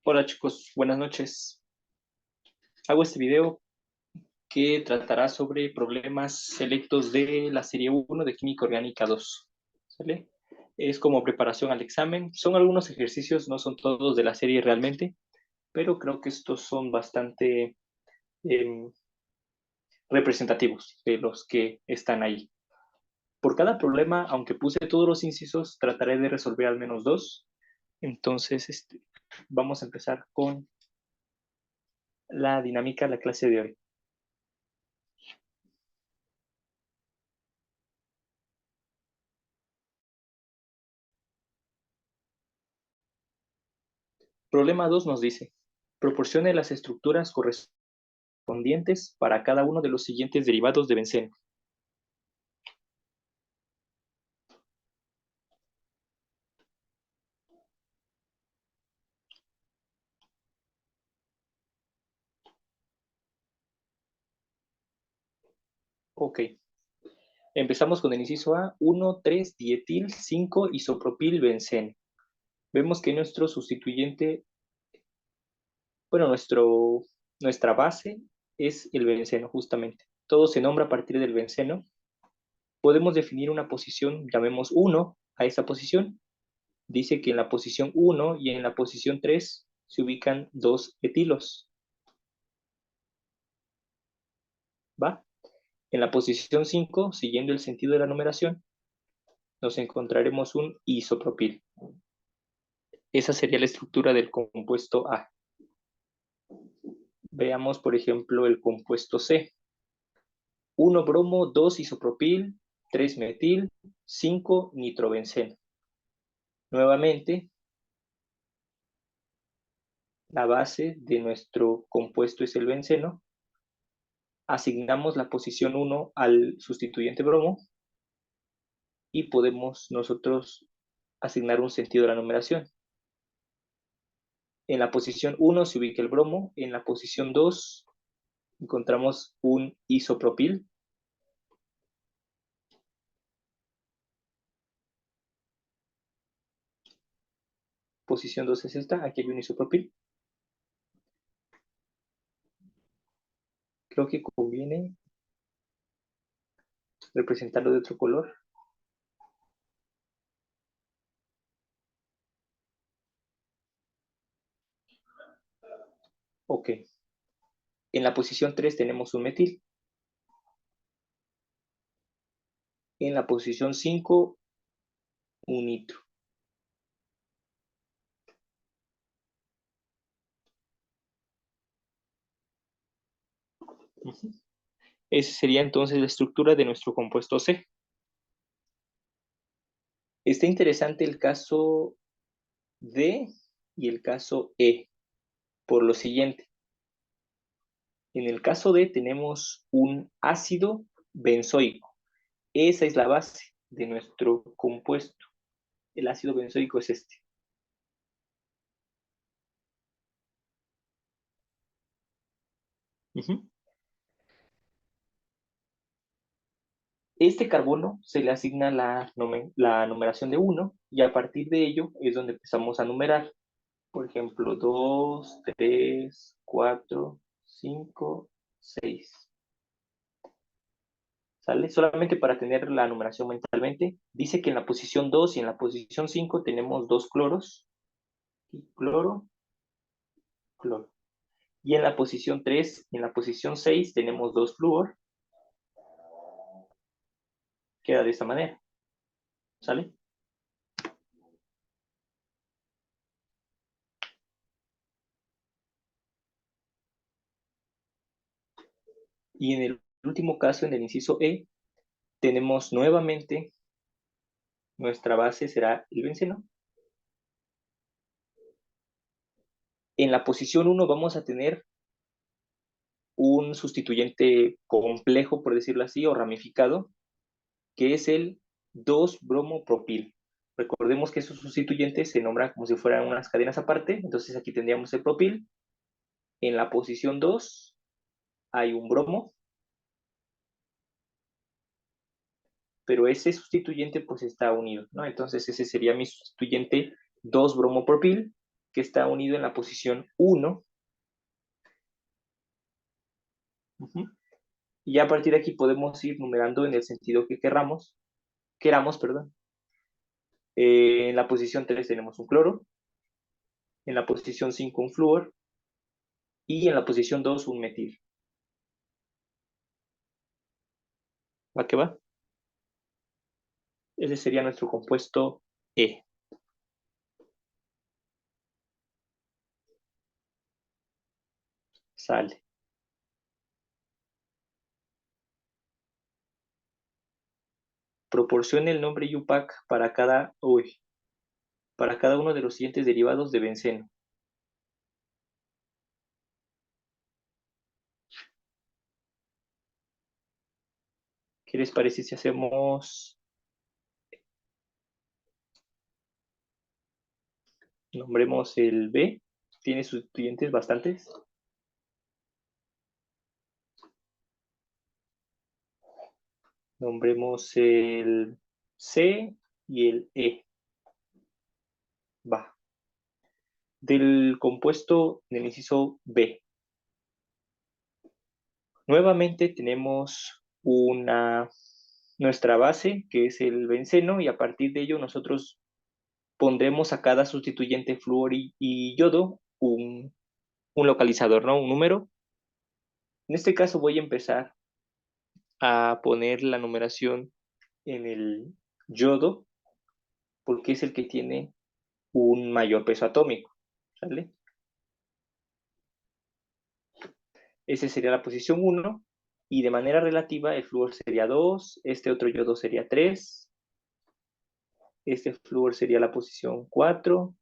Hola chicos, buenas noches. Hago este video que tratará sobre problemas selectos de la serie 1 de Química Orgánica 2. ¿Sale? Es como preparación al examen. Son algunos ejercicios, no son todos de la serie realmente, pero creo que estos son bastante em, representativos de los que están ahí. Por cada problema, aunque puse todos los incisos, trataré de resolver al menos dos. Entonces, vamos a empezar con la dinámica de la clase de hoy. Problema 2 nos dice, proporcione las estructuras correspondientes para cada uno de los siguientes derivados de benceno. Ok, empezamos con el inciso A, 1,3-dietil 5-isopropil-benceno. Vemos que nuestro sustituyente, bueno, nuestra base es el benceno justamente. Todo se nombra a partir del benceno. Podemos definir una posición, llamemos 1 a esa posición. Dice que en la posición 1 y en la posición 3 se ubican dos etilos. ¿Va? En la posición 5, siguiendo el sentido de la numeración, nos encontraremos un isopropil. Esa sería la estructura del compuesto A. Veamos, por ejemplo, el compuesto C. 1 bromo, 2 isopropil, 3 metil, 5 nitrobenceno. Nuevamente, la base de nuestro compuesto es el benceno. Asignamos la posición 1 al sustituyente bromo y podemos nosotros asignar un sentido a la numeración. En la posición 1 se ubica el bromo, en la posición 2 encontramos un isopropil. Posición 2 es esta, aquí hay un isopropil. Creo que conviene representarlo de otro color. Ok. En la posición 3 tenemos un metil. En la posición 5, un nitro. Esa sería entonces la estructura de nuestro compuesto C. Está interesante el caso D y el caso E, por lo siguiente. En el caso D tenemos un ácido benzoico. Esa es la base de nuestro compuesto. El ácido benzoico es este. Este carbono se le asigna la numeración de 1 y a partir de ello es donde empezamos a numerar. Por ejemplo, 2, 3, 4, 5, 6. ¿Sale? Solamente para tener la numeración mentalmente. Dice que en la posición 2 y en la posición 5 tenemos dos cloros. Y cloro, cloro. Y en la posición 3 y en la posición 6 tenemos dos flúor. Queda de esta manera. ¿Sale? Y en el último caso, en el inciso E, tenemos nuevamente nuestra base será el benceno. En la posición 1 vamos a tener un sustituyente complejo, por decirlo así, o ramificado, que es el 2-bromopropil. Recordemos que esos sustituyentes se nombran como si fueran unas cadenas aparte, entonces aquí tendríamos el propil. En la posición 2 hay un bromo, pero ese sustituyente pues está unido, ¿no? Entonces ese sería mi sustituyente 2-bromopropil. que está unido en la posición 1. Y a partir de aquí podemos ir numerando en el sentido que queramos, perdón. En la posición 3 tenemos un cloro, en la posición 5 un flúor y en la posición 2 un metil. ¿Va que va? Ese sería nuestro compuesto E. Sale. Proporcione el nombre IUPAC para cada uno de los siguientes derivados de benceno. ¿Qué les parece si hacemos... Nombremos el B? ¿Tiene sustituyentes bastantes? Nombremos el C y el E. Va. Del compuesto del inciso B. Nuevamente tenemos nuestra base, que es el benceno, y a partir de ello nosotros pondremos a cada sustituyente flúor y yodo un localizador, ¿no? Un número. En este caso voy a empezar a poner la numeración en el yodo, porque es el que tiene un mayor peso atómico, ¿sale? Esa sería la posición 1, y de manera relativa el flúor sería 2, este otro yodo sería 3, este flúor sería la posición 4,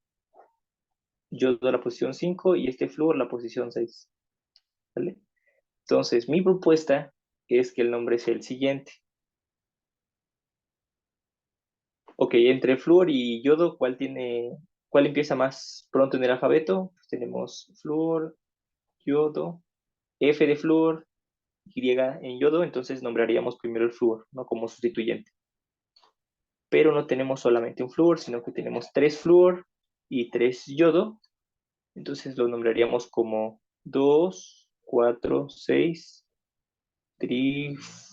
yodo la posición 5 y este flúor la posición 6, ¿vale? Entonces, mi propuesta es que el nombre sea el siguiente. Ok, entre flúor y yodo, ¿cuál empieza más pronto en el alfabeto? Pues tenemos flúor, yodo, F de flúor, Y en yodo, entonces nombraríamos primero el flúor, ¿no? Como sustituyente. Pero no tenemos solamente un flúor, sino que tenemos 3 flúor y 3 yodo. Entonces lo nombraríamos como 2, 4, 6, trifluor.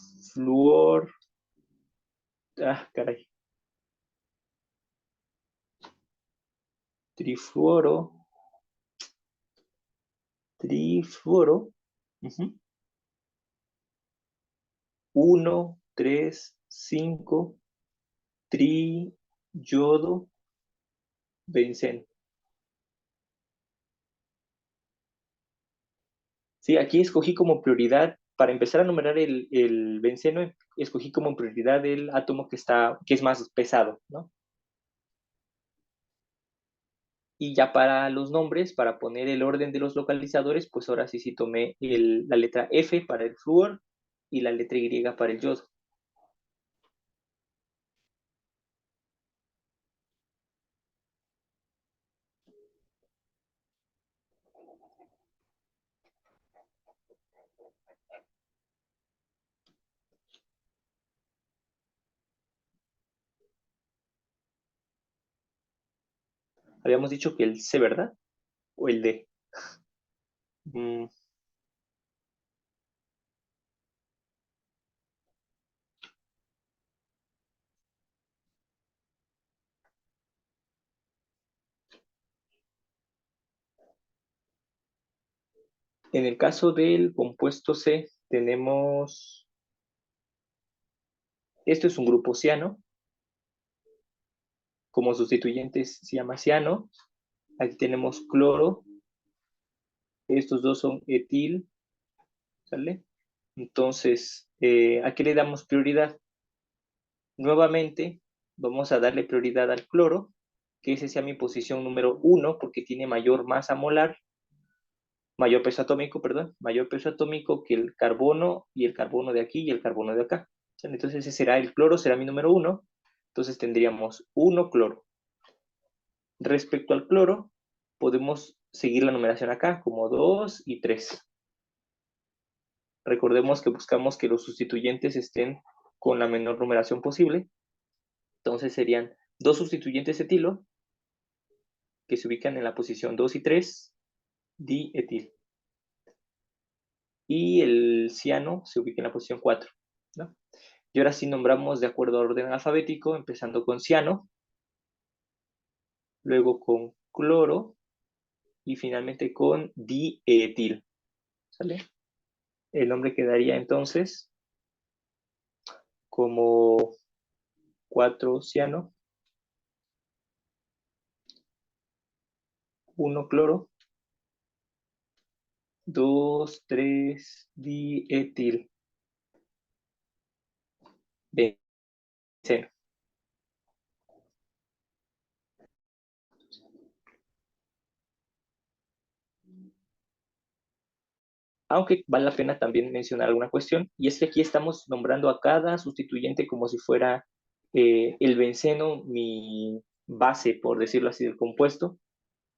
Ah, caray. Trifluoro. Trifluoro. 1, 3, 5, triyodo, benceno. Sí, aquí escogí como prioridad, para empezar a numerar el benceno, escogí como prioridad el átomo que es más pesado, ¿no? Y ya para los nombres, para poner el orden de los localizadores, pues ahora sí tomé la letra F para el flúor y la letra Y para el yodo. Habíamos dicho que el C, ¿verdad? ¿O el D? Mm, En el caso del compuesto C, tenemos, esto es un grupo ciano, como sustituyentes se llama ciano, aquí tenemos cloro, estos dos son etil, ¿sale? Entonces, ¿a qué le damos prioridad? Nuevamente, vamos a darle prioridad al cloro, que ese sea mi posición número 1, porque tiene mayor masa molar, mayor peso atómico, perdón, mayor peso atómico que el carbono, y el carbono de aquí y el carbono de acá. Entonces, ese será el cloro, será mi número 1. Entonces, tendríamos 1 cloro. Respecto al cloro, podemos seguir la numeración acá, como 2 y 3. Recordemos que buscamos que los sustituyentes estén con la menor numeración posible. Entonces serían 2 sustituyentes etilo, que se ubican en la posición 2 y 3, dietil. Y el ciano se ubica en la posición 4, ¿no? Y ahora sí nombramos de acuerdo al orden alfabético, empezando con ciano, luego con cloro y finalmente con dietil. ¿Sale? El nombre quedaría entonces como 4 ciano, 1 cloro, 2, 3 dietil. Benceno. Aunque vale la pena también mencionar alguna cuestión, y es que aquí estamos nombrando a cada sustituyente como si fuera el benceno, mi base, por decirlo así, del compuesto,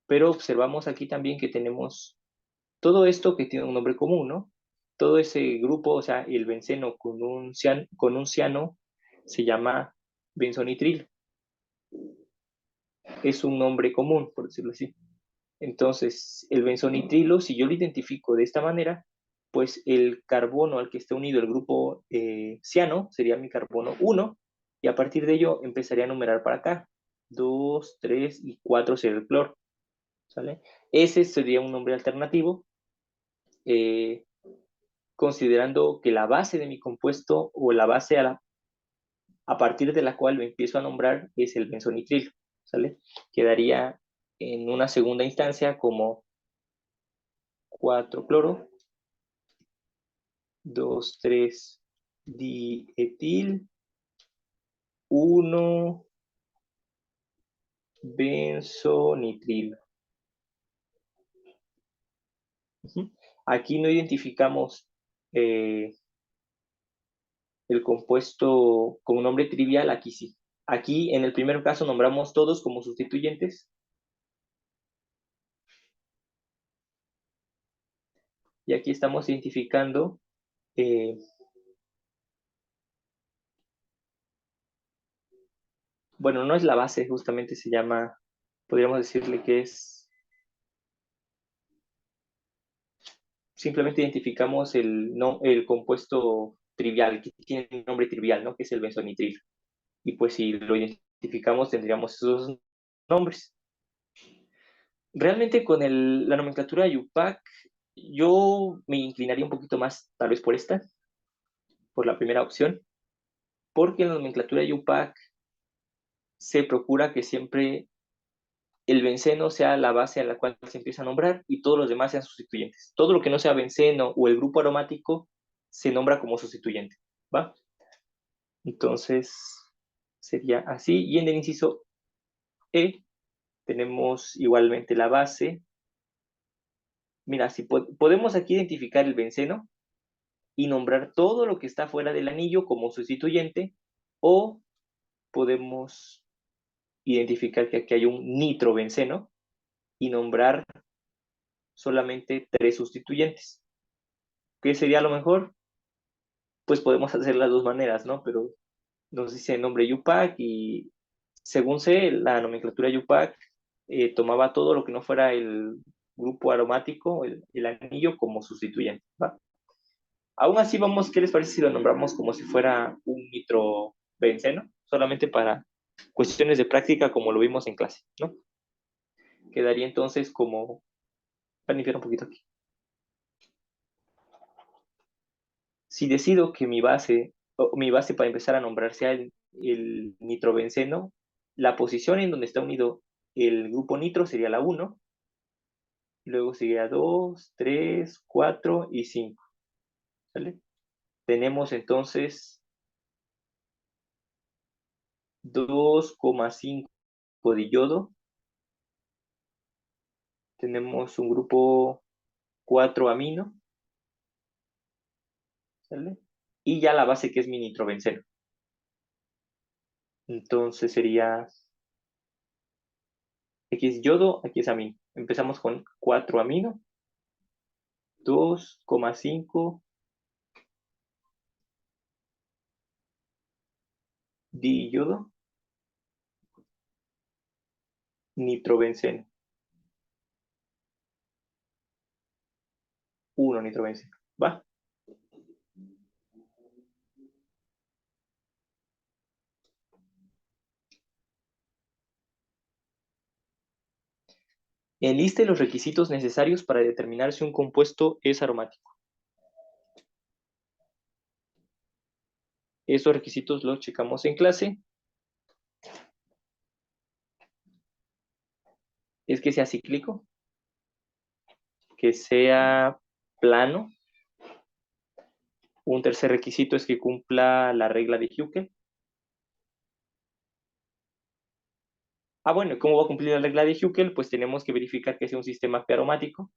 pero observamos aquí también que tenemos todo esto que tiene un nombre común, ¿no? Todo ese grupo, o sea, el benceno con un ciano se llama benzonitril. Es un nombre común, por decirlo así. Entonces, el benzonitrilo, si yo lo identifico de esta manera, pues el carbono al que está unido el grupo ciano sería mi carbono 1, y a partir de ello empezaría a numerar para acá. 2, 3 y 4 sería el cloro. ¿Sale? Ese sería un nombre alternativo, eh, considerando que la base de mi compuesto o la base a partir de la cual lo empiezo a nombrar es el benzonitrilo. ¿Sale? Quedaría en una segunda instancia como 4 cloro, 2, 3 dietil, 1 benzonitril. Aquí no identificamos el compuesto con un nombre trivial, aquí sí. Aquí en el primer caso nombramos todos como sustituyentes y aquí estamos identificando bueno, no es la base, justamente se llama, podríamos decirle que es, simplemente identificamos no, el compuesto trivial, que tiene un nombre trivial, ¿no? Que es el benzonitril. Y pues si lo identificamos tendríamos esos nombres. Realmente con la nomenclatura IUPAC, yo me inclinaría un poquito más, tal vez por esta, por la primera opción, porque en la nomenclatura IUPAC se procura que siempre el benceno sea la base a la cual se empieza a nombrar y todos los demás sean sustituyentes. Todo lo que no sea benceno o el grupo aromático se nombra como sustituyente, ¿va? Entonces, sería así. Y en el inciso E tenemos igualmente la base. Mira, si podemos aquí identificar el benceno y nombrar todo lo que está fuera del anillo como sustituyente, o podemos identificar que aquí hay un nitrobenceno y nombrar solamente 3 sustituyentes. ¿Qué sería lo mejor? Pues podemos hacer las dos maneras, ¿no? Pero nos dice el nombre UPAC y según sé, la nomenclatura UPAC tomaba todo lo que no fuera el grupo aromático, el anillo, como sustituyente, ¿va? Aún así, vamos, ¿qué les parece si lo nombramos como si fuera un nitrobenceno? Solamente para cuestiones de práctica, como lo vimos en clase, ¿no? Quedaría entonces como, voy a limpiar un poquito aquí. Si decido que mi base para empezar a nombrar sea el nitrobenceno, la posición en donde está unido el grupo nitro sería la 1, luego sería 2, 3, 4 y 5. ¿Vale? Tenemos entonces 2,5 de yodo, tenemos un grupo 4 amino, ¿sale? Y ya la base que es mi nitrobenceno. Entonces sería, aquí es yodo, aquí es amino. Empezamos con 4 amino, 2,5 diyodo, nitrobenceno. 1 nitrobenceno. ¿Va? Enliste los requisitos necesarios para determinar si un compuesto es aromático. Esos requisitos los checamos en clase. Es que sea cíclico, que sea plano. Un tercer requisito es que cumpla la regla de Hückel. Bueno, ¿cómo va a cumplir la regla de Hückel? Pues tenemos que verificar que sea un sistema aromático.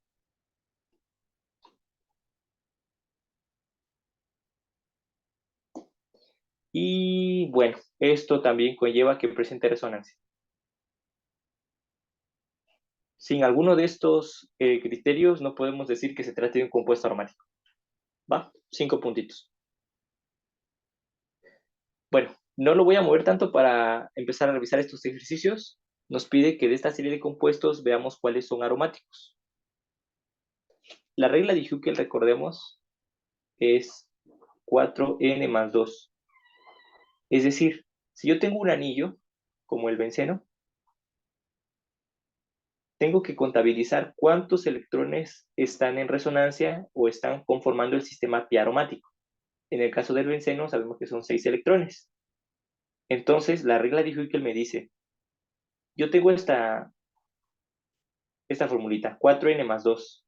Y bueno, esto también conlleva que presente resonancia. Sin alguno de estos criterios no podemos decir que se trate de un compuesto aromático. ¿Va? 5 puntitos. Bueno, no lo voy a mover tanto para empezar a revisar estos ejercicios. Nos pide que de esta serie de compuestos veamos cuáles son aromáticos. La regla de Hückel, recordemos, es 4n más 2. Es decir, si yo tengo un anillo, como el benceno, tengo que contabilizar cuántos electrones están en resonancia o están conformando el sistema piaromático. En el caso del benceno sabemos que son 6 electrones. Entonces, la regla de Hückel me dice, yo tengo esta formulita, 4n más 2.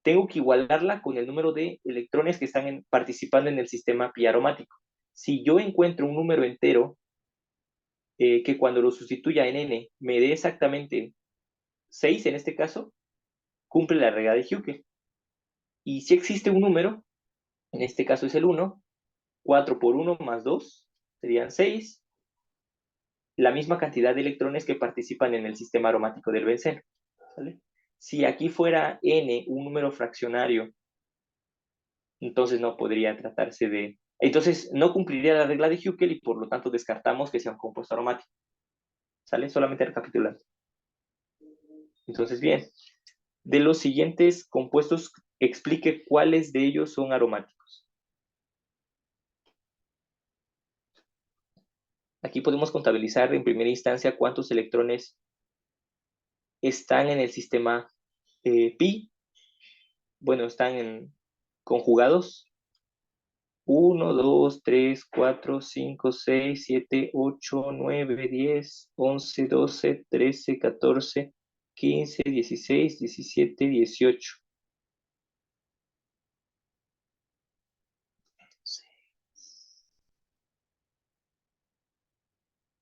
Tengo que igualarla con el número de electrones que están participando en el sistema piaromático. Si yo encuentro un número entero que cuando lo sustituya en n me dé exactamente 6 en este caso, cumple la regla de Hückel. Y si existe un número, en este caso es el 1, 4 por 1 más 2 serían 6, la misma cantidad de electrones que participan en el sistema aromático del benceno. ¿Sale? Si aquí fuera n un número fraccionario, entonces no podría tratarse de... Entonces no cumpliría la regla de Hückel y por lo tanto descartamos que sea un compuesto aromático. ¿Sale? Solamente recapitulando. Entonces, bien, de los siguientes compuestos, explique cuáles de ellos son aromáticos. Aquí podemos contabilizar en primera instancia cuántos electrones están en el sistema pi. Bueno, están conjugados. 1, 2, 3, 4, 5, 6, 7, 8, 9, 10, 11, 12, 13, 14, 15, 16, 17, 18.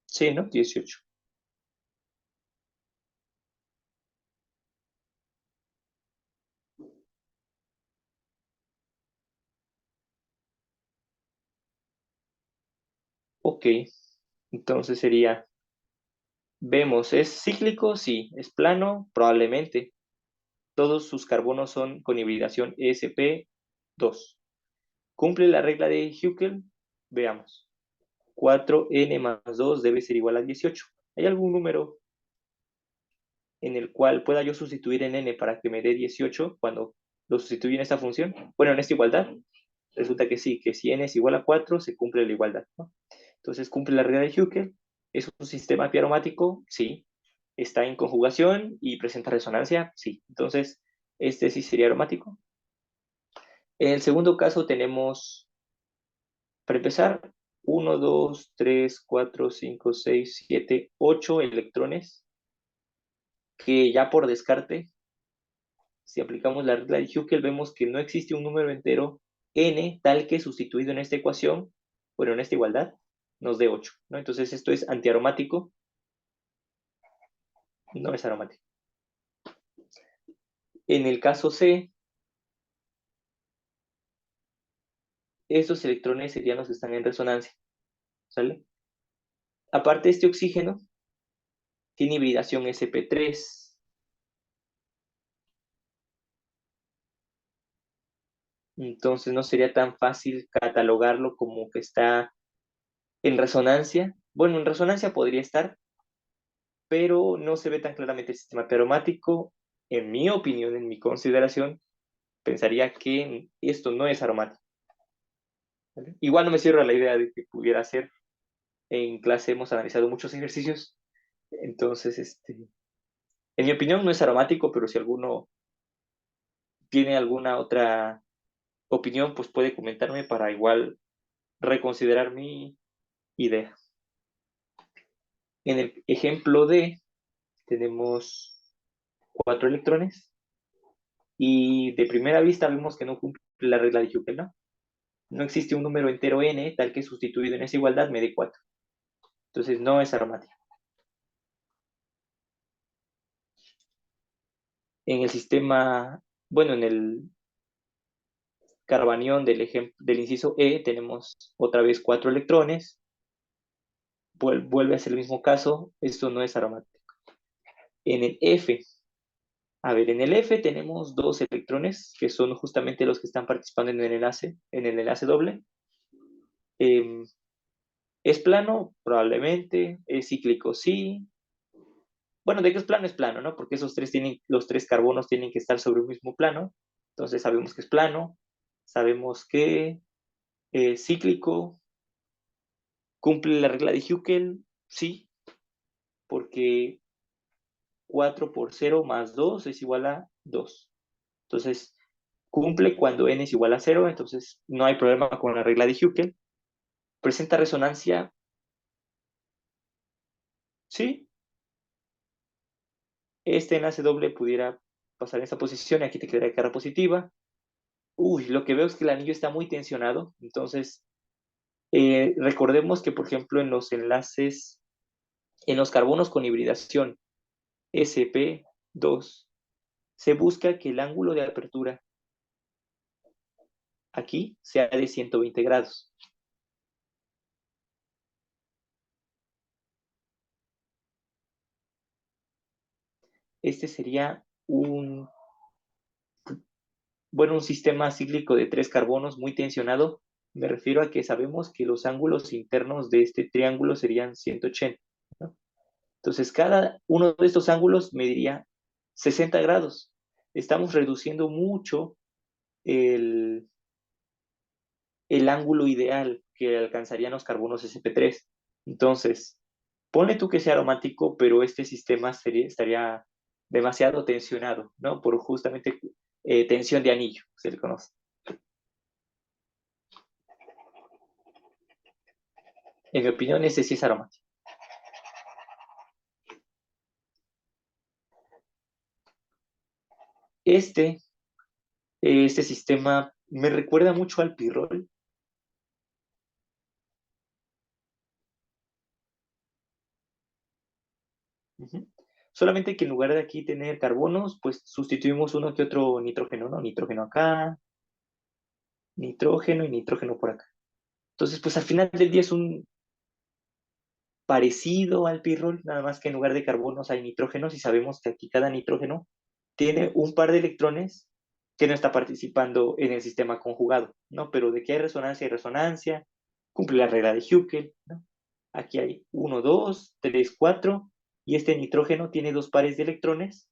Sí, ¿no? 18. Ok, entonces sería, vemos, ¿es cíclico? Sí. ¿Es plano? Probablemente. Todos sus carbonos son con hibridación sp2. ¿Cumple la regla de Hückel? Veamos. 4n más 2 debe ser igual a 18. ¿Hay algún número en el cual pueda yo sustituir en n para que me dé 18 cuando lo sustituyo en esta función? Bueno, en esta igualdad, resulta que sí, que si n es igual a 4, se cumple la igualdad, ¿no? Entonces, ¿cumple la regla de Hückel? ¿Es un sistema piaromático? Sí. ¿Está en conjugación y presenta resonancia? Sí. Entonces, este sí sería aromático. En el segundo caso tenemos, para empezar, 1, 2, 3, 4, 5, 6, 7, 8 electrones que ya por descarte, si aplicamos la regla de Hückel, vemos que no existe un número entero n tal que sustituido en esta ecuación, bueno, en esta igualdad, nos dé 8, ¿no? Entonces esto es antiaromático, no es aromático. En el caso C, estos electrones serían los que están en resonancia, ¿sale? Aparte, este oxígeno tiene hibridación sp3. Entonces no sería tan fácil catalogarlo como que está en resonancia. Bueno, en resonancia podría estar, pero no se ve tan claramente el sistema aromático, en mi opinión, en mi consideración, pensaría que esto no es aromático. ¿Vale? Igual no me cierro a la idea de que pudiera ser. En clase hemos analizado muchos ejercicios, entonces, en mi opinión no es aromático, pero si alguno tiene alguna otra opinión, pues puede comentarme para igual reconsiderar mi idea. En el ejemplo D tenemos 4 electrones y de primera vista vemos que no cumple la regla de Huckel, ¿no? No existe un número entero n tal que sustituido en esa igualdad me dé 4. Entonces no es aromático. En el sistema, bueno, en el carbanión del inciso E tenemos otra vez 4 electrones. Vuelve a ser el mismo caso, esto no es aromático. En el F, a ver, en el F tenemos 2 electrones, que son justamente los que están participando en el enlace doble. ¿Es plano? Probablemente. ¿Es cíclico? Sí. Bueno, de que es plano, ¿no? Porque los 3 carbonos tienen que estar sobre un mismo plano. Entonces sabemos que es plano. Sabemos que es cíclico. ¿Cumple la regla de Huckel? Sí, porque 4 por 0 más 2 es igual a 2. Entonces, cumple cuando n es igual a 0, entonces no hay problema con la regla de Huckel. ¿Presenta resonancia? Sí. Este enlace doble pudiera pasar en esta posición y aquí te quedaría carga positiva. Uy, lo que veo es que el anillo está muy tensionado, entonces recordemos que, por ejemplo, en los enlaces, en los carbonos con hibridación sp2, se busca que el ángulo de apertura aquí sea de 120 grados. Este sería un sistema cíclico de 3 carbonos muy tensionado. Me refiero a que sabemos que los ángulos internos de este triángulo serían 180, ¿no? Entonces, cada uno de estos ángulos mediría 60 grados. Estamos reduciendo mucho el, el ángulo ideal que alcanzarían los carbonos sp3. Entonces, ponle tú que sea aromático, pero este sistema estaría demasiado tensionado, ¿no? Por justamente tensión de anillo, se le conoce. En mi opinión, ese sí es aromático. Este, este sistema me recuerda mucho al pirrol. Ujú. Solamente que en lugar de aquí tener carbonos, pues sustituimos uno que otro nitrógeno, ¿no? Nitrógeno acá, nitrógeno y nitrógeno por acá. Entonces, pues al final del día es un parecido al pirrol, nada más que en lugar de carbonos hay nitrógenos y sabemos que aquí cada nitrógeno tiene un par de electrones que no está participando en el sistema conjugado, ¿no? Pero de que hay resonancia, cumple la regla de Huckel, ¿no? Aquí hay 1, 2, 3, 4, y este nitrógeno tiene 2 pares de electrones,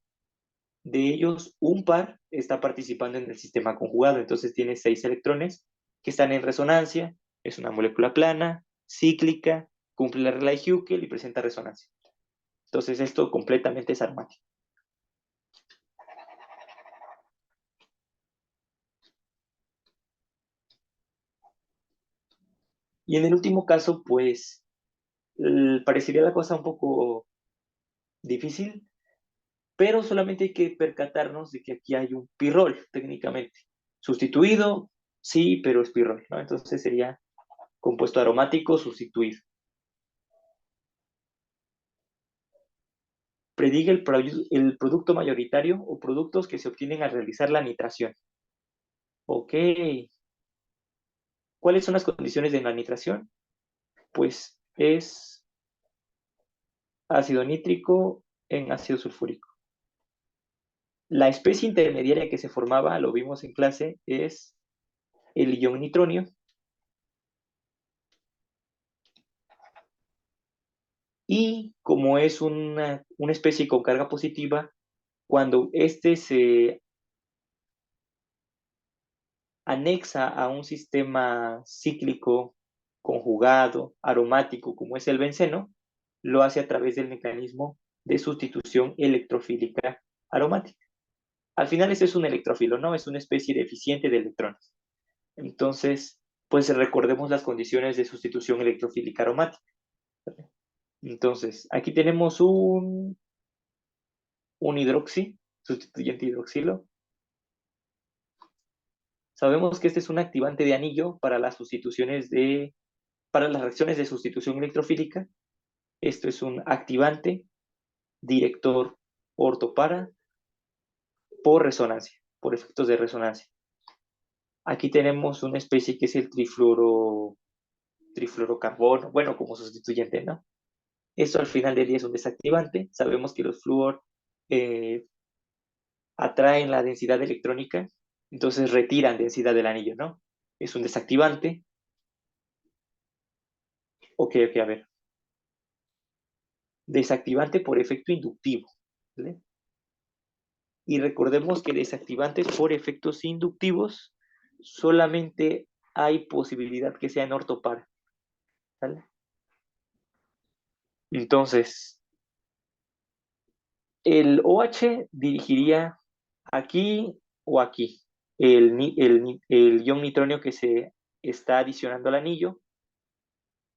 de ellos un par está participando en el sistema conjugado, entonces tiene 6 electrones que están en resonancia, es una molécula plana, cíclica, cumple la regla de Huckel y presenta resonancia. Entonces esto completamente es aromático. Y en el último caso, pues, parecería la cosa un poco difícil, pero solamente hay que percatarnos de que aquí hay un pirrol, técnicamente. Sustituido, sí, pero es pirrol, ¿no? Entonces sería compuesto aromático sustituido. Prediga el producto mayoritario o productos que se obtienen al realizar la nitración. Ok. ¿Cuáles son las condiciones de la nitración? Pues es ácido nítrico en ácido sulfúrico. La especie intermediaria que se formaba, lo vimos en clase, es el ion nitronio. Y como es una especie con carga positiva, cuando este se anexa a un sistema cíclico, conjugado, aromático, como es el benceno, lo hace a través del mecanismo de sustitución electrofílica aromática. Al final ese es un electrófilo, ¿no? Es una especie de eficiente de electrones. Entonces, pues recordemos las condiciones de sustitución electrofílica aromática. Entonces, aquí tenemos un hidroxi, sustituyente hidroxilo. Sabemos que este es un activante de anillo para las para las reacciones de sustitución electrofílica. Esto es un activante, director, ortopara, por resonancia, por efectos de resonancia. Aquí tenemos una especie que es el trifluorocarbono, bueno, como sustituyente, ¿no? Esto al final del día es un desactivante. Sabemos que los flúor atraen la densidad electrónica, entonces retiran densidad del anillo, ¿no? Es un desactivante. Ok, a ver. Desactivante por efecto inductivo, ¿vale? Y recordemos que desactivantes por efectos inductivos solamente hay posibilidad que sean ortopar, ¿vale? Entonces, el OH dirigiría aquí o aquí el ion nitronio que se está adicionando al anillo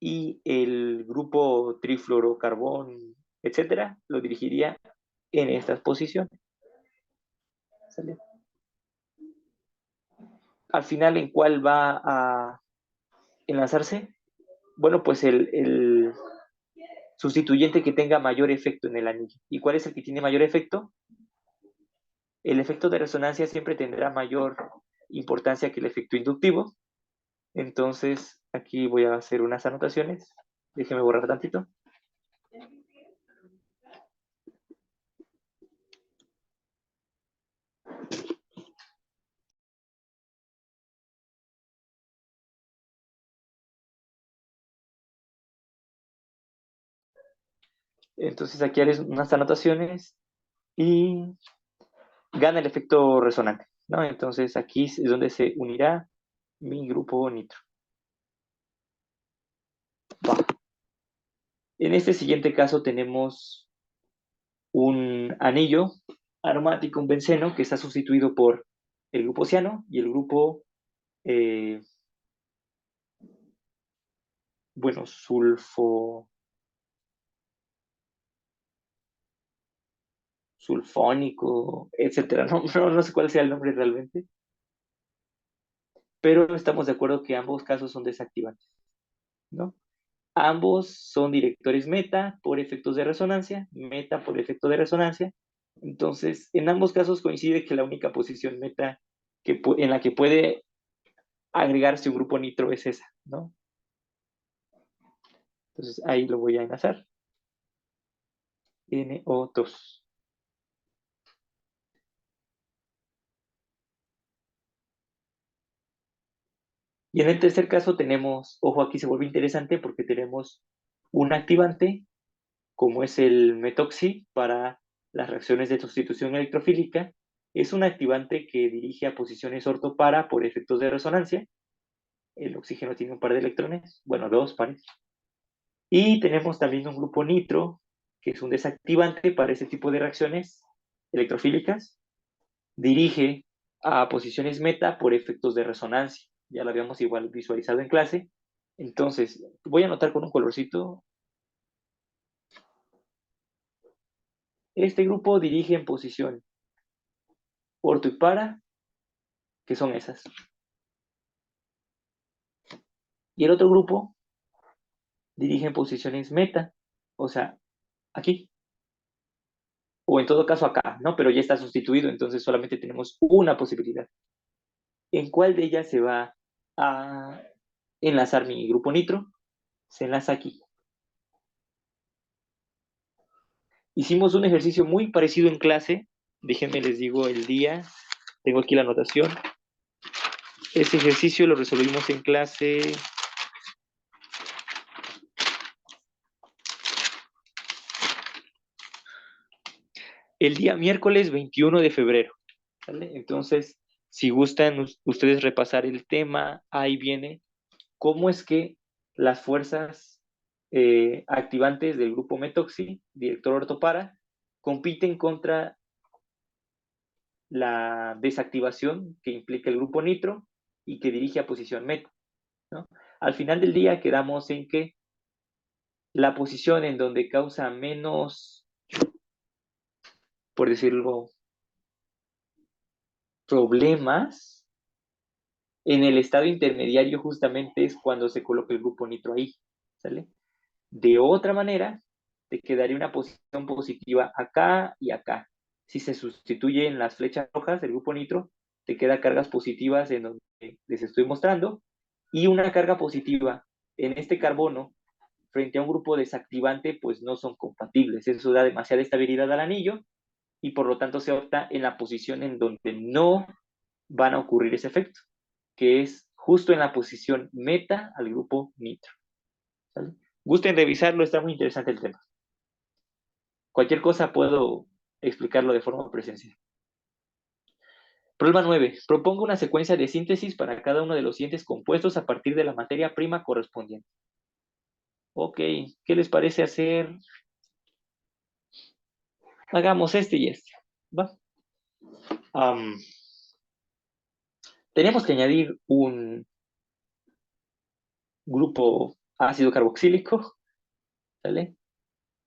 y el grupo trifluorocarbón, etcétera, lo dirigiría en estas posiciones. ¿Sale? Al final, ¿en cuál va a enlazarse? Bueno, pues el sustituyente que tenga mayor efecto en el anillo. ¿Y cuál es el que tiene mayor efecto? El efecto de resonancia siempre tendrá mayor importancia que el efecto inductivo. Entonces, aquí voy a hacer unas anotaciones. Déjeme borrar tantito. Entonces, aquí haré unas anotaciones y gana el efecto resonante, ¿no? Entonces, aquí es donde se unirá mi grupo nitro. Va. En este siguiente caso tenemos un anillo aromático, un benceno, que está sustituido por el grupo ciano y el grupo, bueno, sulfónico, etcétera. No sé cuál sea el nombre realmente, pero estamos de acuerdo que ambos casos son desactivantes, ¿no? Ambos son directores meta por efectos de resonancia, meta por efecto de resonancia. Entonces, en ambos casos coincide que la única posición meta en la que puede agregarse un grupo nitro es esa, ¿no? Entonces, ahí lo voy a enlazar. NO2. Y en el tercer caso tenemos, ojo, aquí se vuelve interesante porque tenemos un activante, como es el metoxi, para las reacciones de sustitución electrofílica. Es un activante que dirige a posiciones ortopara por efectos de resonancia. El oxígeno tiene un par de electrones, bueno, dos pares. Y tenemos también un grupo nitro, que es un desactivante para ese tipo de reacciones electrofílicas. Dirige a posiciones meta por efectos de resonancia. Ya lo habíamos igual visualizado en clase. Entonces, voy a anotar con un colorcito. Este grupo dirige en posición orto y para, que son esas. Y el otro grupo dirige en posiciones meta, o sea, aquí. O en todo caso acá, ¿no? Pero ya está sustituido, entonces solamente tenemos una posibilidad. ¿En cuál de ellas se va a enlazar mi grupo nitro? Se enlaza aquí. Hicimos un ejercicio muy parecido en clase. Déjenme les digo el día. Tengo aquí la anotación. Ese ejercicio lo resolvimos en clase el día miércoles 21 de febrero. ¿Vale? Entonces, Si gustan ustedes repasar el tema, ahí viene cómo es que las fuerzas activantes del grupo metoxi, director ortopara, compiten contra la desactivación que implica el grupo nitro y que dirige a posición meta, ¿no? Al final del día quedamos en que la posición en donde causa menos, por decirlo, problemas en el estado intermediario justamente es cuando se coloca el grupo nitro ahí, ¿sale? De otra manera, te quedaría una posición positiva acá y acá. Si se sustituyen las flechas rojas del grupo nitro, te queda cargas positivas en donde les estoy mostrando y una carga positiva en este carbono frente a un grupo desactivante, pues no son compatibles. Eso da demasiada estabilidad al anillo y por lo tanto se opta en la posición en donde no van a ocurrir ese efecto, que es justo en la posición meta al grupo nitro. ¿Sale? Gusten revisarlo, está muy interesante el tema. Cualquier cosa puedo explicarlo de forma presencial. Problema 9. Propongo una secuencia de síntesis para cada uno de los siguientes compuestos a partir de la materia prima correspondiente. Ok, ¿qué les parece hacer? Hagamos este y este. ¿Va? Um, Tenemos que añadir un grupo ácido carboxílico, ¿sale?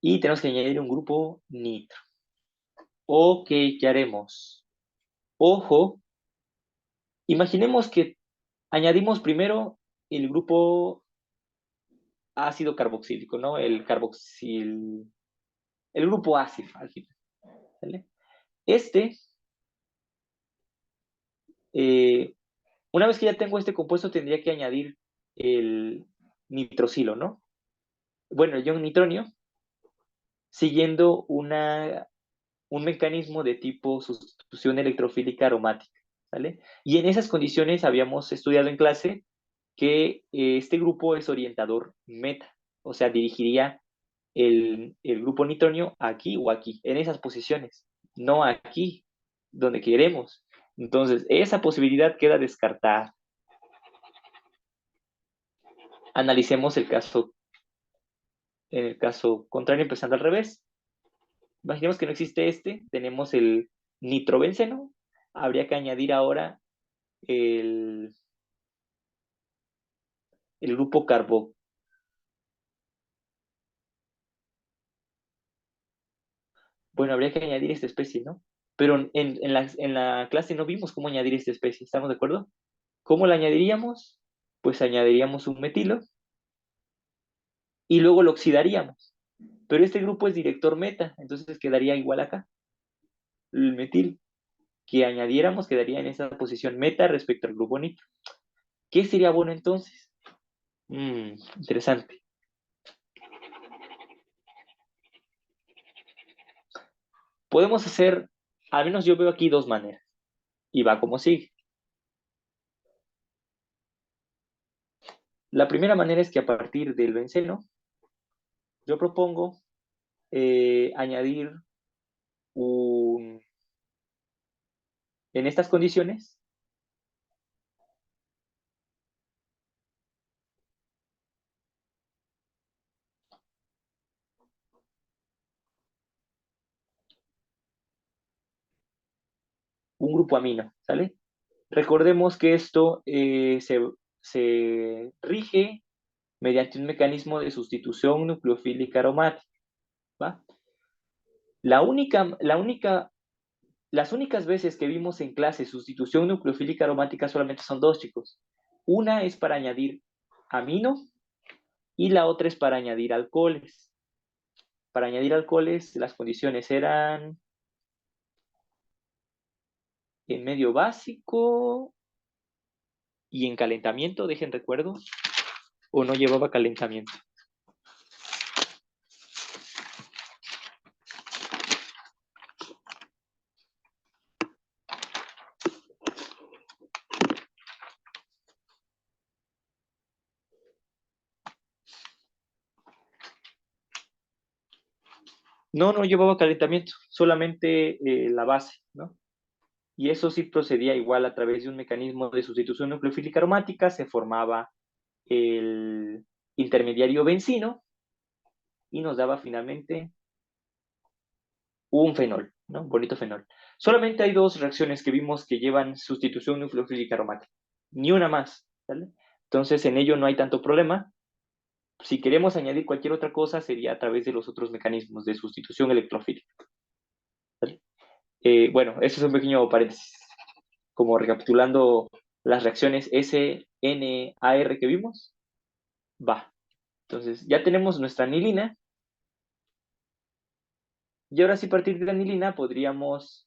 Y tenemos que añadir un grupo nitro. Ok, ¿qué haremos? Ojo, imaginemos que añadimos primero el grupo ácido carboxílico, ¿no? El grupo ácido, al final, ¿vale? Este, eh, una vez que ya tengo este compuesto, tendría que añadir el nitrosilo, ¿no? Bueno, el ion nitronio, siguiendo un mecanismo de tipo sustitución electrofílica aromática, ¿vale? Y en esas condiciones habíamos estudiado en clase que este grupo es orientador meta, o sea, dirigiría el grupo nitronio aquí o aquí, en esas posiciones, no aquí, donde queremos. Entonces, esa posibilidad queda descartada. Analicemos en el caso contrario, empezando al revés. Imaginemos que no existe este, tenemos el nitrobenceno, habría que añadir ahora el, el grupo carbo. Bueno, habría que añadir esta especie, ¿no? Pero en la clase no vimos cómo añadir esta especie, ¿estamos de acuerdo? ¿Cómo la añadiríamos? Pues añadiríamos un metilo y luego lo oxidaríamos. Pero este grupo es director meta, entonces quedaría igual acá. El metil que añadiéramos quedaría en esa posición meta respecto al grupo nitro. ¿Qué sería bueno entonces? Interesante. Podemos hacer, al menos yo veo aquí dos maneras, y va como sigue. La primera manera es que a partir del benceno, yo propongo añadir en estas condiciones un grupo amino, ¿sale? Recordemos que esto se rige mediante un mecanismo de sustitución nucleofílica aromática, ¿va? Las únicas veces que vimos en clase sustitución nucleofílica aromática solamente son dos, chicos. Una es para añadir amino y la otra es para añadir alcoholes. Para añadir alcoholes, las condiciones eran en medio básico y en calentamiento, dejen recuerdo, o no llevaba calentamiento. No, no llevaba calentamiento, solamente la base, ¿no? Y eso sí procedía igual a través de un mecanismo de sustitución nucleofílica aromática, se formaba el intermediario bencino y nos daba finalmente un fenol, ¿no? Un bonito fenol. Solamente hay dos reacciones que vimos que llevan sustitución nucleofílica aromática, ni una más, ¿vale? Entonces en ello no hay tanto problema. Si queremos añadir cualquier otra cosa sería a través de los otros mecanismos de sustitución electrofílica, ¿vale? Bueno, eso es un pequeño paréntesis, como recapitulando las reacciones S-N-A-R que vimos, va. Entonces ya tenemos nuestra anilina, y ahora sí a partir de la anilina podríamos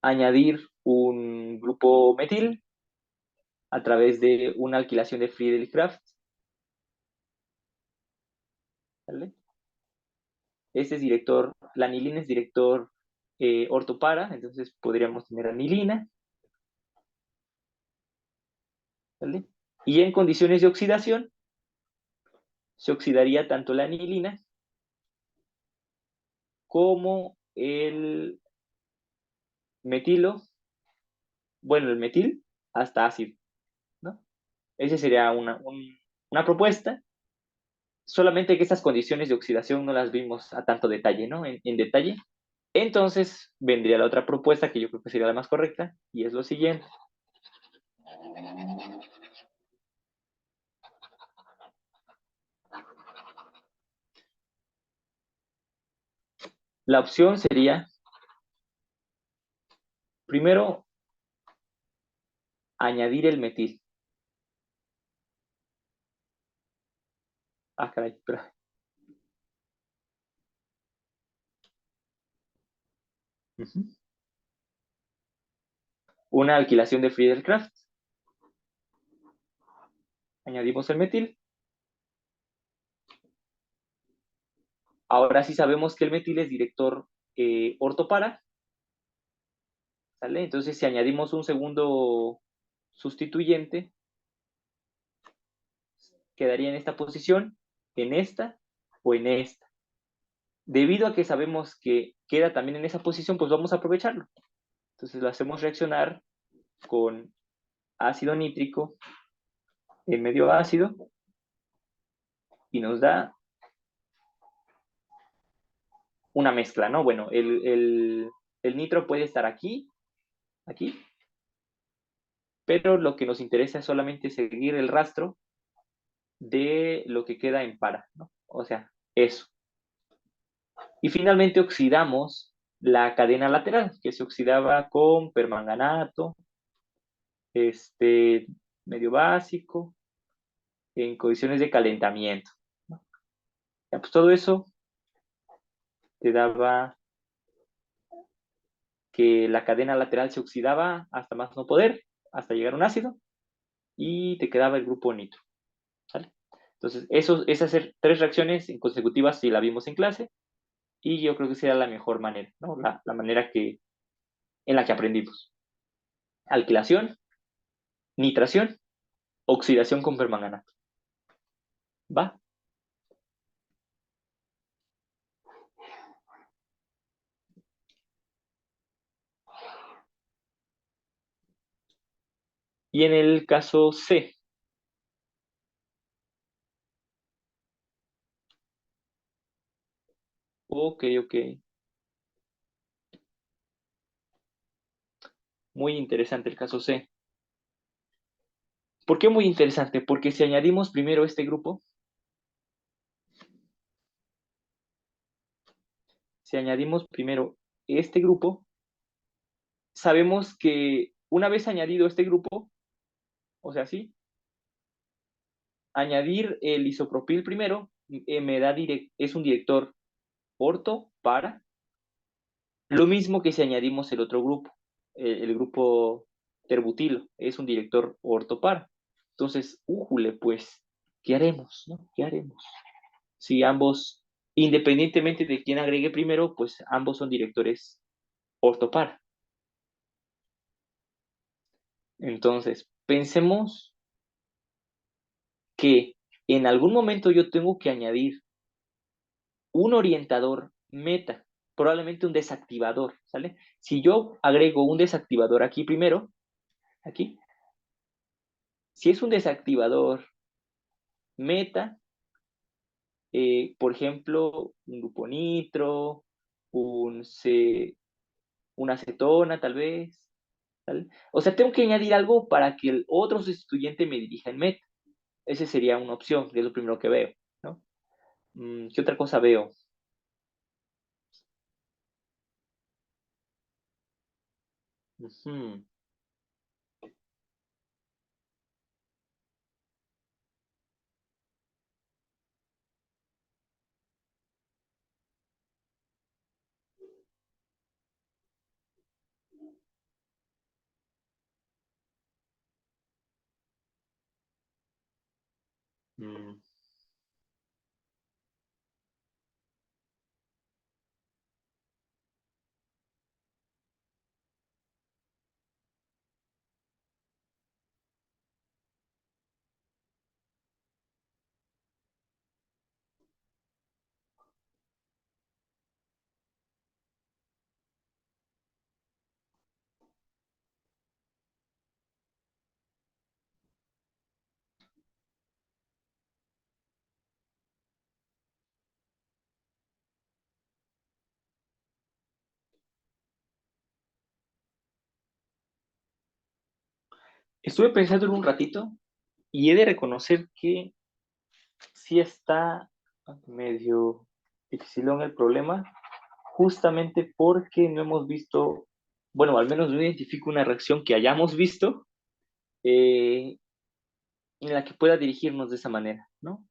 añadir un grupo metil a través de una alquilación de Friedel-Crafts, ¿vale? Este es director, la anilina es director ortopara, entonces podríamos tener anilina, ¿vale? Y en condiciones de oxidación, se oxidaría tanto la anilina como el metilo, bueno, el metil hasta ácido, ¿no? Esa sería una propuesta, solamente que estas condiciones de oxidación no las vimos a tanto detalle, ¿no? En detalle. Entonces vendría la otra propuesta que yo creo que sería la más correcta, y es lo siguiente. La opción sería, primero, añadir el metil. Ah, caray, espera. Ujú. Una alquilación de Friedel-Crafts. Añadimos el metil. Ahora sí sabemos que el metil es director ortopara, ¿sale? Entonces, si añadimos un segundo sustituyente, quedaría en esta posición, en esta o en esta. Debido a que sabemos que queda también en esa posición, pues vamos a aprovecharlo. Entonces lo hacemos reaccionar con ácido nítrico en medio ácido y nos da una mezcla, ¿no? Bueno, el nitro puede estar aquí, aquí, pero lo que nos interesa es solamente seguir el rastro de lo que queda en para, ¿no? O sea, eso. Y finalmente oxidamos la cadena lateral, que se oxidaba con permanganato, medio básico, en condiciones de calentamiento, ¿no? Ya, pues todo eso te daba que la cadena lateral se oxidaba hasta más no poder, hasta llegar a un ácido, y te quedaba el grupo nitro, ¿sale? Entonces, esas tres reacciones consecutivas sí la vimos en clase, y yo creo que será la mejor manera, ¿no? La manera en la que aprendimos. Alquilación, nitración, oxidación con permanganato. ¿Va? Y en el caso C, ok, muy interesante el caso C. ¿Por qué muy interesante? Porque si añadimos primero este grupo, si añadimos primero este grupo, sabemos que una vez añadido este grupo, o sea, sí, añadir el isopropil primero me da es un director orto para, lo mismo que si añadimos el otro grupo, el grupo terbutilo, es un director orto para. Entonces, újule, pues, ¿qué haremos? ¿No? ¿Qué haremos? Si ambos, independientemente de quién agregue primero, pues ambos son directores ortopara. Entonces, pensemos que en algún momento yo tengo que añadir un orientador meta. probablemente un desactivador, ¿sale? Si yo agrego un desactivador aquí primero, aquí, si es un desactivador meta, por ejemplo, un grupo nitro, una acetona tal vez, ¿sale? O sea, tengo que añadir algo para que el otro sustituyente me dirija en meta. Esa sería una opción, que es lo primero que veo, ¿no? ¿Qué otra cosa veo? Ujú, mm. Estuve pensando en un ratito y he de reconocer que sí está medio dificilón el problema, justamente porque no hemos visto, bueno, al menos no identifico una reacción que hayamos visto eh, en la que pueda dirigirnos de esa manera, ¿no?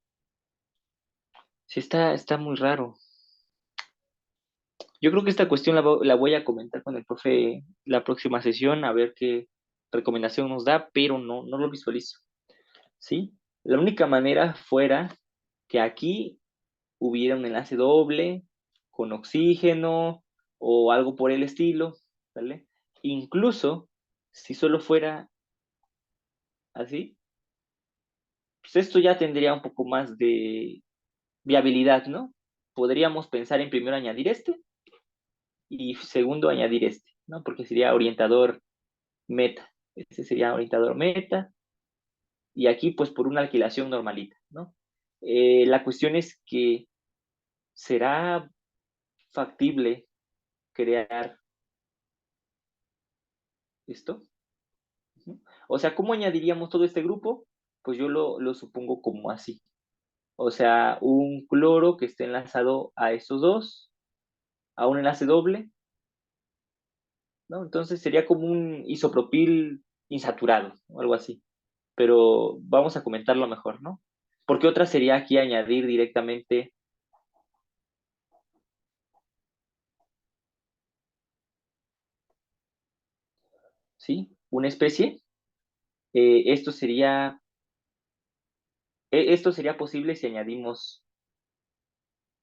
Sí, está muy raro. Yo creo que esta cuestión la voy a comentar con el profe la próxima sesión, a ver qué recomendación nos da, pero no lo visualizo, ¿sí? La única manera fuera que aquí hubiera un enlace doble con oxígeno o algo por el estilo, ¿vale? Incluso si solo fuera así, pues esto ya tendría un poco más de viabilidad, ¿no? Podríamos pensar en primero añadir este y segundo añadir este, ¿no? Porque sería orientador meta. Este sería orientador meta y aquí pues por una alquilación normalita, ¿no? La cuestión es que será factible crear esto. ¿No? O sea, ¿cómo añadiríamos todo este grupo? Pues yo lo supongo como así. O sea, un cloro que esté enlazado a estos dos, a un enlace doble, ¿no? Entonces sería como un isopropil insaturado, o algo así. Pero vamos a comentarlo mejor, ¿no? Porque otra sería aquí añadir directamente, ¿sí? Una especie. Eh, esto sería, esto sería posible si añadimos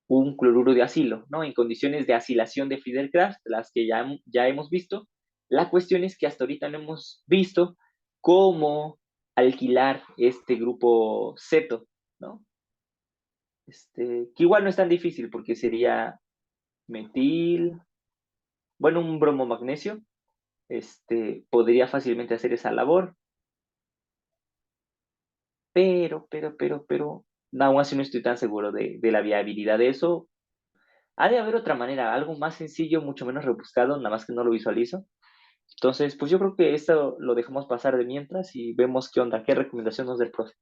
un cloruro de acilo, ¿no? En condiciones de acilación de Friedel-Crafts, las que ya hemos visto. La cuestión es que hasta ahorita no hemos visto cómo alquilar este grupo ceto, ¿no? Que igual no es tan difícil porque sería metil, bueno, un bromo magnesio, podría fácilmente hacer esa labor, pero, aún así no estoy tan seguro de la viabilidad de eso. Ha de haber otra manera, algo más sencillo, mucho menos rebuscado, nada más que no lo visualizo. Entonces, pues yo creo que esto lo dejamos pasar de mientras y vemos qué onda, qué recomendación nos da el profe.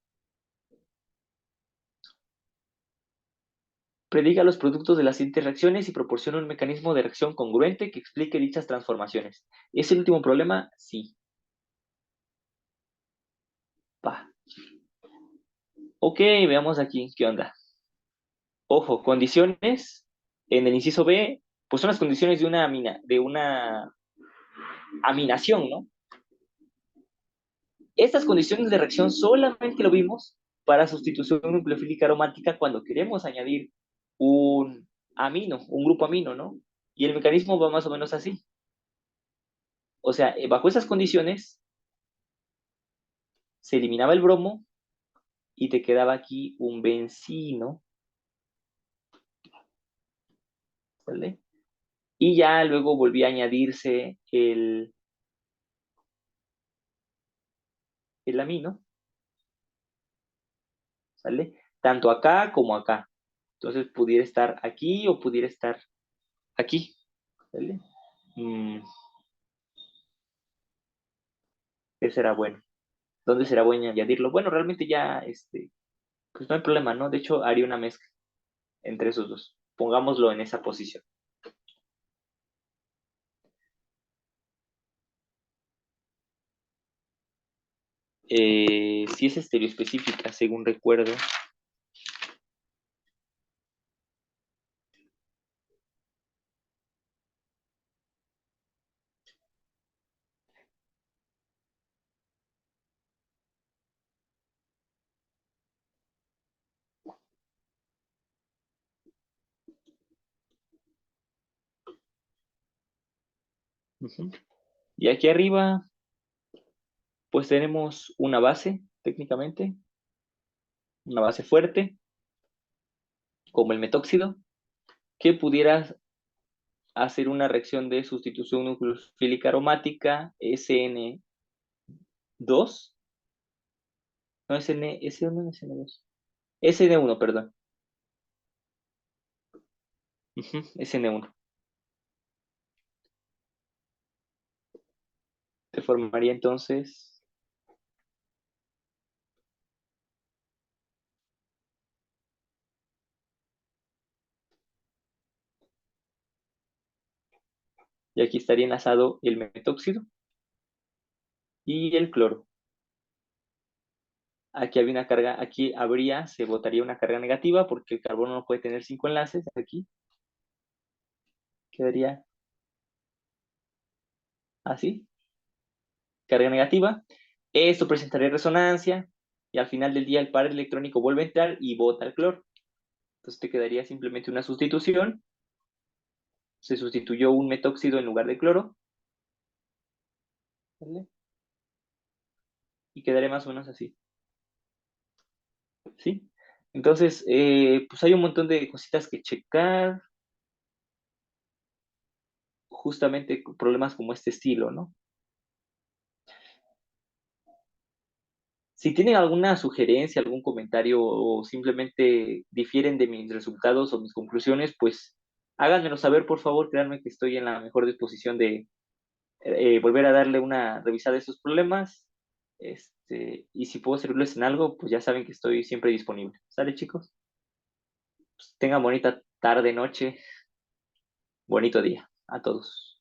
Prediga los productos de las siguientes reacciones y proporciona un mecanismo de reacción congruente que explique dichas transformaciones. ¿Es el último problema? Sí. Va. Ok, veamos aquí qué onda. Ojo, condiciones en el inciso B, pues son las condiciones de una aminación, ¿no? Estas condiciones de reacción solamente lo vimos para sustitución nucleofílica aromática cuando queremos añadir un amino, un grupo amino, ¿no? Y el mecanismo va más o menos así. O sea, bajo esas condiciones se eliminaba el bromo y te quedaba aquí un bencino, ¿vale? Y ya luego volvía a añadirse el amino, ¿sale? Tanto acá como acá. Entonces pudiera estar aquí o pudiera estar aquí, ¿sale? Mm, ¿Qué será bueno? ¿Dónde será bueno añadirlo? Bueno, realmente ya, pues no hay problema, ¿no? De hecho, haría una mezcla entre esos dos. Pongámoslo en esa posición. Si es estereoespecífica, según recuerdo. Ujú. Y aquí arriba, pues tenemos una base, técnicamente, una base fuerte, como el metóxido, que pudiera hacer una reacción de sustitución nucleofílica aromática SN2, no SN1, SN2, SN1, perdón. Ujú, SN1. Se formaría entonces, y aquí estaría enlazado el metóxido y el cloro. Aquí había una carga, aquí habría, se botaría una carga negativa porque el carbono no puede tener 5 enlaces. Aquí quedaría así, carga negativa. Esto presentaría resonancia y al final del día el par electrónico vuelve a entrar y bota el cloro. Entonces te quedaría simplemente una sustitución. Se sustituyó un metóxido en lugar de cloro, ¿vale? Y quedaría más o menos así, ¿sí? Entonces, pues hay un montón de cositas que checar, justamente problemas como este estilo, ¿no? Si tienen alguna sugerencia, algún comentario o simplemente difieren de mis resultados o mis conclusiones, pues háganmelo saber, por favor. Créanme que estoy en la mejor disposición de volver a darle una revisada a esos problemas. Y si puedo servirles en algo, pues ya saben que estoy siempre disponible. ¿Sale, chicos? Pues tengan bonita tarde, noche, bonito día a todos.